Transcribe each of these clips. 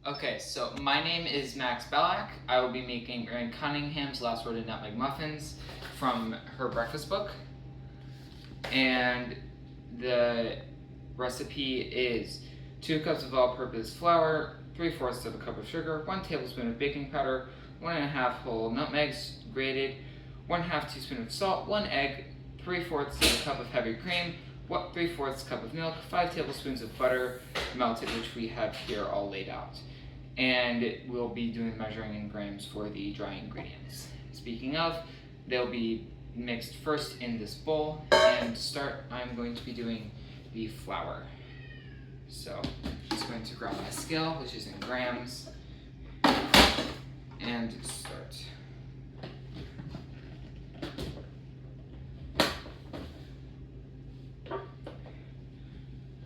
Okay, so my name is Max Bellack. I will be making Erin Cunningham's Last Word in Nutmeg Muffins from her breakfast book. And the recipe is 2 cups of all-purpose flour, 3/4 of a cup of sugar, 1 tablespoon of baking powder, 1½ whole nutmegs grated, 1/2 teaspoon of salt, 1 egg, 3/4 of a cup of heavy cream, 3/4 cup of milk, 5 tablespoons of butter melted, which we have here all laid out. And we'll be doing the measuring in grams for the dry ingredients. Speaking of, they'll be mixed first in this bowl, and to start, I'm going to be doing the flour. So I'm just going to grab my scale, which is in grams, and start.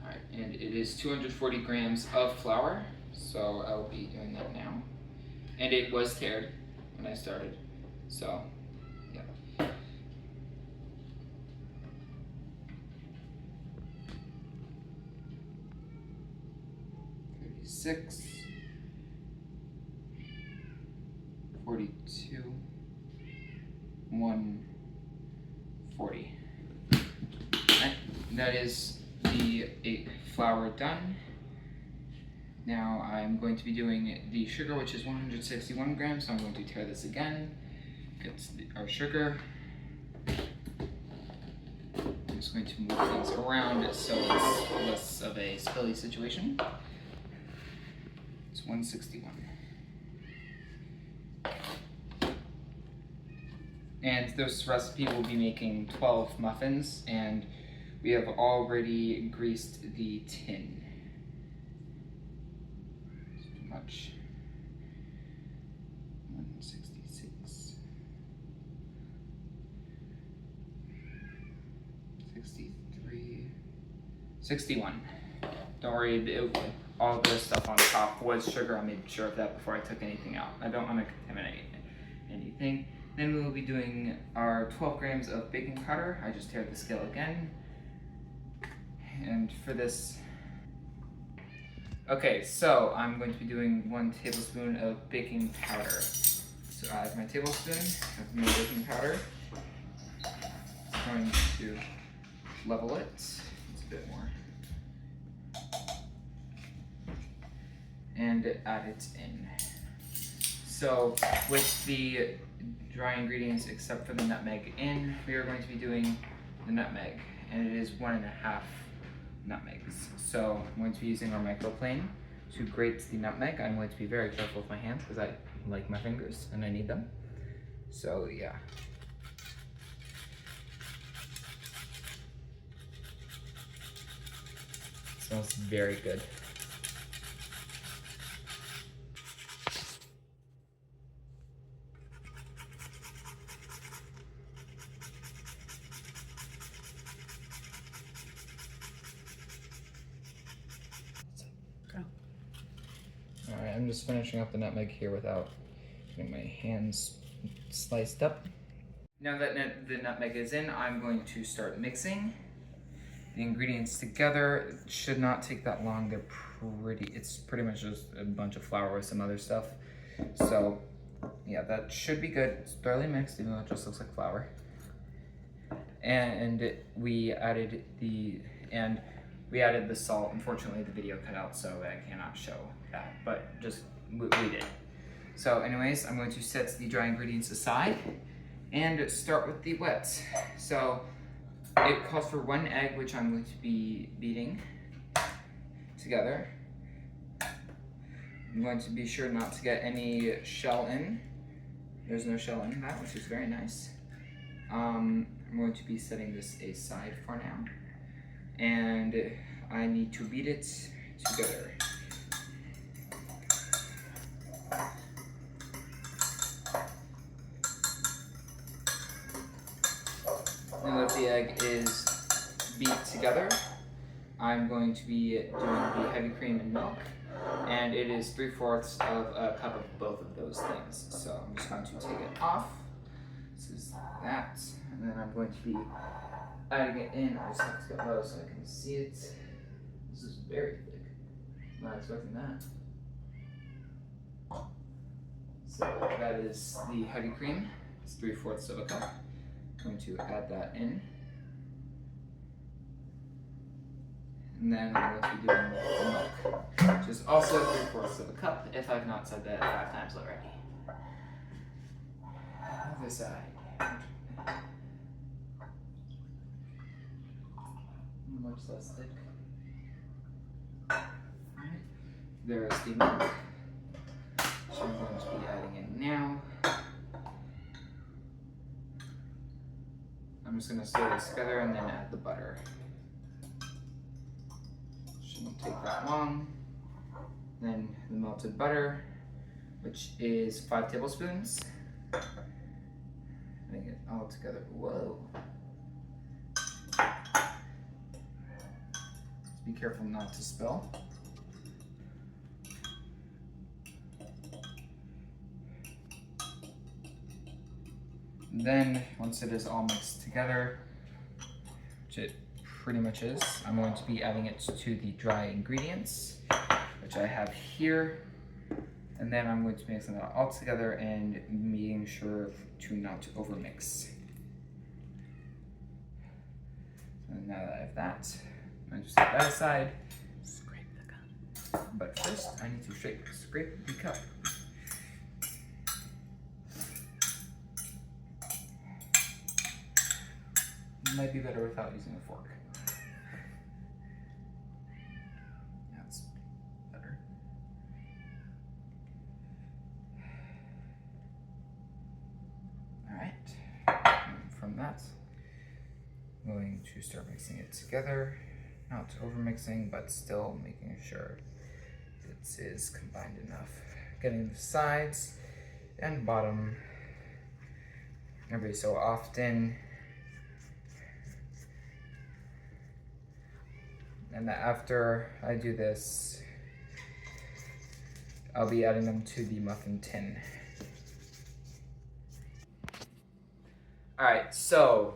Alright, and it is 240 grams of flour, so I'll be doing that now. And it was tared when I started, so yeah. 36, 42, 140. Right, that is the flour done. Now I'm going to be doing the sugar, which is 161 grams, so I'm going to tear this again. Get our sugar. I'm just going to move things around so it's less of a spilly situation. It's 161. And this recipe will be making 12 muffins, and we have already greased the tin. Too much. 166. 63. 61. Don't worry, all the stuff on top was sugar. I made sure of that before I took anything out. I don't want to contaminate anything. Then we will be doing our 12 grams of baking powder. I just teared the scale again. And for this, okay, so I'm going to be doing 1 tablespoon of baking powder. So I have my tablespoon of my baking powder. I'm going to level it. It's a bit more. And add it in. So with the dry ingredients except for the nutmeg in, we are going to be doing the nutmeg, and it is 1½ nutmegs. So I'm going to be using our microplane to grate the nutmeg. I'm going to be very careful with my hands because I like my fingers and I need them. So yeah. It smells very good. Alright, I'm just finishing up the nutmeg here without getting my hands sliced up. Now that the nutmeg is in, I'm going to start mixing the ingredients together. It should not take that long. It's pretty much just a bunch of flour with some other stuff. So yeah, that should be good. It's thoroughly mixed, even though it just looks like flour. And we added the salt. Unfortunately, the video cut out, so I cannot show that, but just we did. So anyways, I'm going to set the dry ingredients aside and start with the wet. So it calls for 1 egg, which I'm going to be beating together. I'm going to be sure not to get any shell in. There's no shell in that, which is very nice. I'm going to be setting this aside for now. And I need to beat it together. Now that the egg is beat together, I'm going to be doing the heavy cream and milk, and it is 3/4 of a cup of both of those things. So I'm just going to take it off. This is that, and then I'm going to be adding it in. I just have to get low so I can see it. This is very thick. Not expecting that. So that is the heavy cream. It's 3/4 of a cup. I'm going to add that in. And then I'm going to be doing the milk, which is also 3/4 of a cup, if I've not said that 5 times already. Other side. Much less thick. Alright, there's the milk, which I'm going to be adding in now. I'm just going to stir this together and then add the butter. Shouldn't take that long. Then the melted butter, which is 5 tablespoons. Adding it all together. Whoa. Be careful not to spill. And then, once it is all mixed together, which it pretty much is, I'm going to be adding it to the dry ingredients, which I have here. And then I'm going to be mixing that all together and making sure to not overmix. And now that I have that, I'm going to set that aside. Scrape the cup. But first, I need to scrape the cup. It might be better without using a fork. That's better. Alright, from that, I'm going to start mixing it together. Not overmixing, but still making sure it is combined enough. Getting the sides and bottom every so often. And after I do this, I'll be adding them to the muffin tin. Alright, so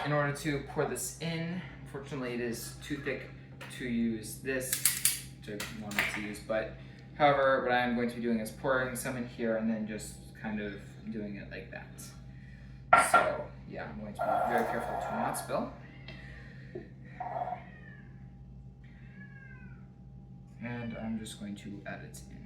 in order to pour this in, unfortunately it is too thick to use this, which I wanted to use, but however, what I'm going to be doing is pouring some in here and then just kind of doing it like that. So yeah, I'm going to be very careful to not spill. And I'm just going to add it in.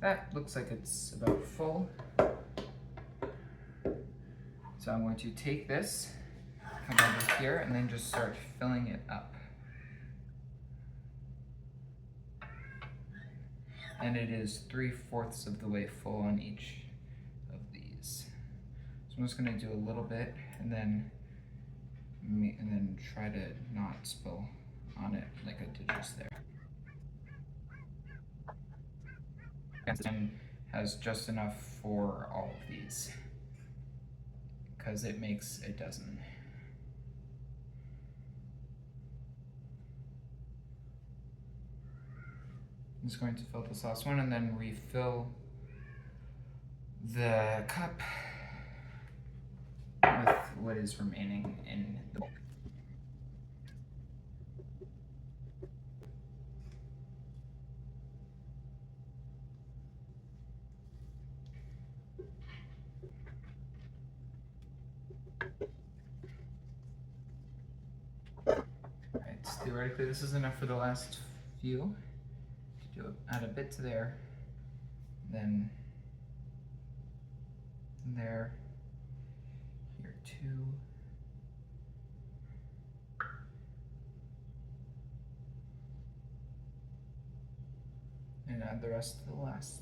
That looks like it's about full. So I'm going to take this, come over here, and then just start filling it up. And it is 3/4 of the way full on each of these. So I'm just gonna do a little bit and then try to not spill on it like I did just there. And has just enough for all of these, because it makes a dozen. I'm just going to fill this last one and then refill the cup with what is remaining in the bowl. Alright, theoretically this is enough for the last few. Add a bit to there, then there, here too. And add the rest to the last.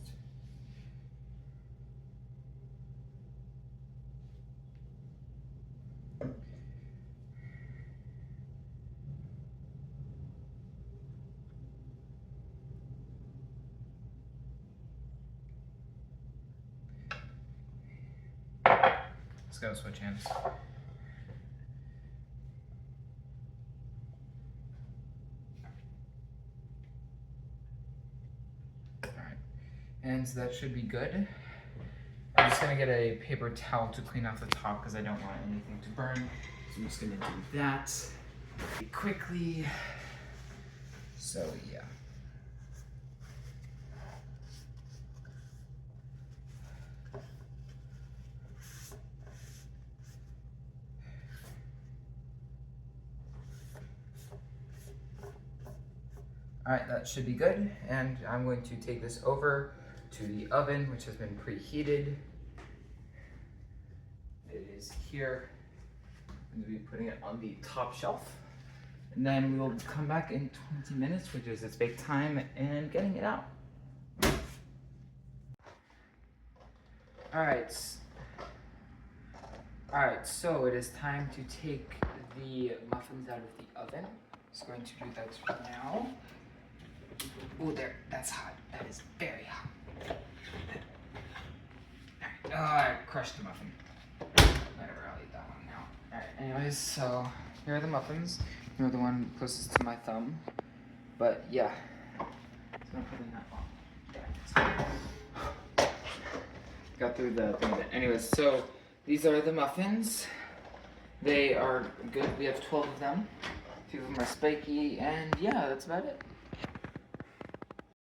Let's go switch hands. And so that should be good. I'm just gonna get a paper towel to clean off the top because I don't want anything to burn. So I'm just gonna do that quickly. So yeah. Alright, that should be good, and I'm going to take this over to the oven, which has been preheated. It is here. I'm going to be putting it on the top shelf. And then we will come back in 20 minutes, which is its bake time, and getting it out. Alright, so it is time to take the muffins out of the oven. Just going to do that right now. Oh, there, that's hot. That is very hot. Alright, oh, I crushed the muffin. Whatever, I'll eat that one now. Alright, anyways, so here are the muffins. You're the one closest to my thumb. But yeah, it's gonna put in that one. There. Got through the thing of it. Anyways, so these are the muffins. They are good. We have 12 of them. A few of them are spiky, and yeah, that's about it.